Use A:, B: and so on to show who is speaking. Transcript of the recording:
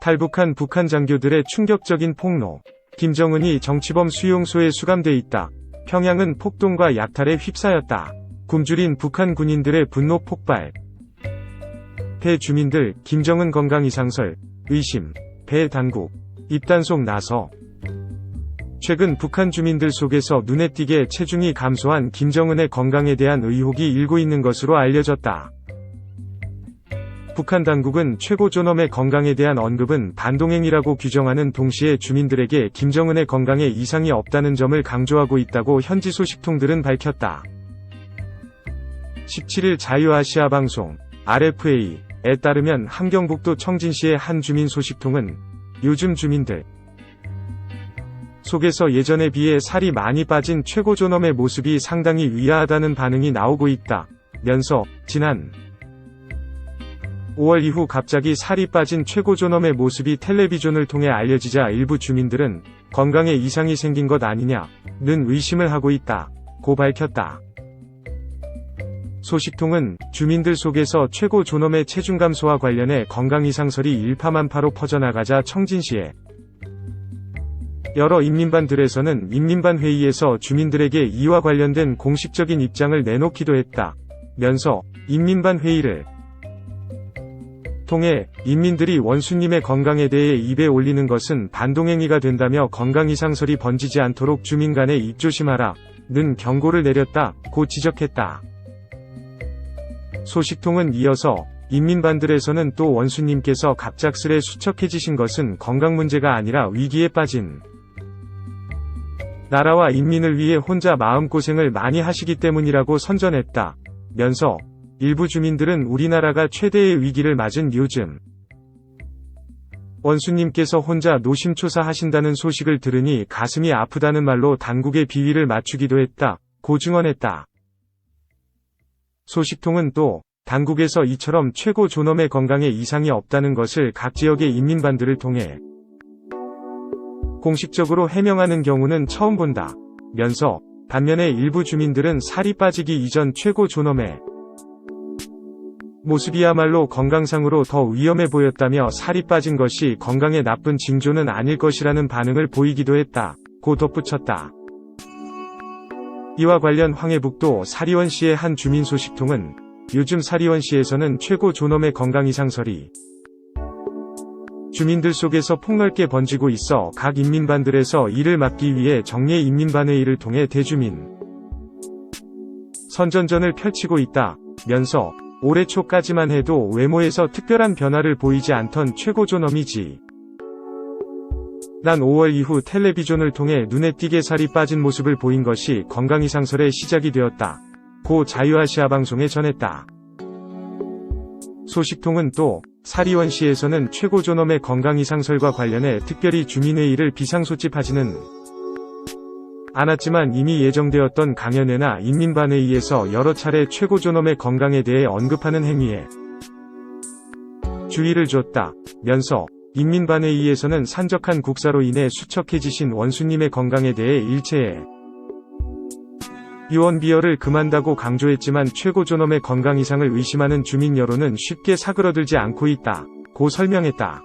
A: 탈북한 북한 장교들의 충격적인 폭로. 김정은이 정치범 수용소에 수감돼 있다. 평양은 폭동과 약탈에 휩싸였다. 굶주린 북한 군인들의 분노 폭발. 대주민들 김정은 건강 이상설 의심. 배 당국 입단속 나서. 최근 북한 주민들 속에서 눈에 띄게 체중이 감소한 김정은의 건강에 대한 의혹이 일고 있는 것으로 알려졌다. 북한 당국은 최고 존엄의 건강에 대한 언급은 반동행위라고 규정하는 동시에 주민들에게 김정은의 건강에 이상이 없다는 점을 강조하고 있다고 현지 소식통들은 밝혔다. 17일 자유아시아 방송 RFA에 따르면 함경북도 청진시의 한 주민 소식통은 요즘 주민들 속에서 예전에 비해 살이 많이 빠진 최고 존엄의 모습이 상당히 의아하다는 반응이 나오고 있다 면서 지난 5월 이후 갑자기 살이 빠진 최고 존엄의 모습이 텔레비전을 통해 알려지자 일부 주민들은 건강에 이상이 생긴 것 아니냐는 의심을 하고 있다고 밝혔다. 소식통은 주민들 속에서 최고 존엄의 체중 감소와 관련해 건강 이상설이 일파만파로 퍼져나가자 청진시의 여러 인민반들에서는 인민반회의에서 주민들에게 이와 관련된 공식적인 입장을 내놓기도 했다 면서 인민반회의를 통해 인민들이 원수님의 건강에 대해 입에 올리는 것은 반동행위가 된다며 건강 이상설이 번지지 않도록 주민 간에 입조심하라는 경고를 내렸다고 지적했다. 소식통은 이어서 인민반들에서는 또 원수님께서 갑작스레 수척해지신 것은 건강 문제가 아니라 위기에 빠진 나라와 인민을 위해 혼자 마음고생을 많이 하시기 때문이라고 선전했다 면서 일부 주민들은 우리나라가 최대의 위기를 맞은 요즘 원수님께서 혼자 노심초사하신다는 소식을 들으니 가슴이 아프다는 말로 당국의 비위를 맞추기도 했다고 증언했다. 소식통은 또 당국에서 이처럼 최고 존엄의 건강에 이상이 없다는 것을 각 지역의 인민반들을 통해 공식적으로 해명하는 경우는 처음 본다 면서 반면에 일부 주민들은 살이 빠지기 이전 최고 존엄의 모습이야말로 건강상으로 더 위험해 보였다며 살이 빠진 것이 건강에 나쁜 징조는 아닐 것이라는 반응을 보이기도 했다고 덧붙였다. 이와 관련 황해북도 사리원시의 한 주민 소식통은 요즘 사리원시에서는 최고 존엄의 건강 이상설이 주민들 속에서 폭넓게 번지고 있어 각 인민반들에서 이를 막기 위해 정례 인민반회의를 통해 대주민 선전전을 펼치고 있다 면서 올해 초까지만 해도 외모에서 특별한 변화를 보이지 않던 최고 존엄이지 난 5월 이후 텔레비전을 통해 눈에 띄게 살이 빠진 모습을 보인 것이 건강 이상설의 시작이 되었다고 자유아시아 방송에 전했다. 소식통은 또 사리원시에서는 최고 존엄의 건강 이상설과 관련해 특별히 주민회의를 비상소집하지는 않았지만 이미 예정되었던 강연회나 인민반회의에서 여러 차례 최고 존엄의 건강에 대해 언급하는 행위에 주의를 줬다 면서 인민반회의에서는 산적한 국사로 인해 수척해지신 원수님의 건강에 대해 일체의 유언비어를 금한다고 강조했지만 최고 존엄의 건강 이상을 의심하는 주민 여론은 쉽게 사그러들지 않고 있다고 설명했다.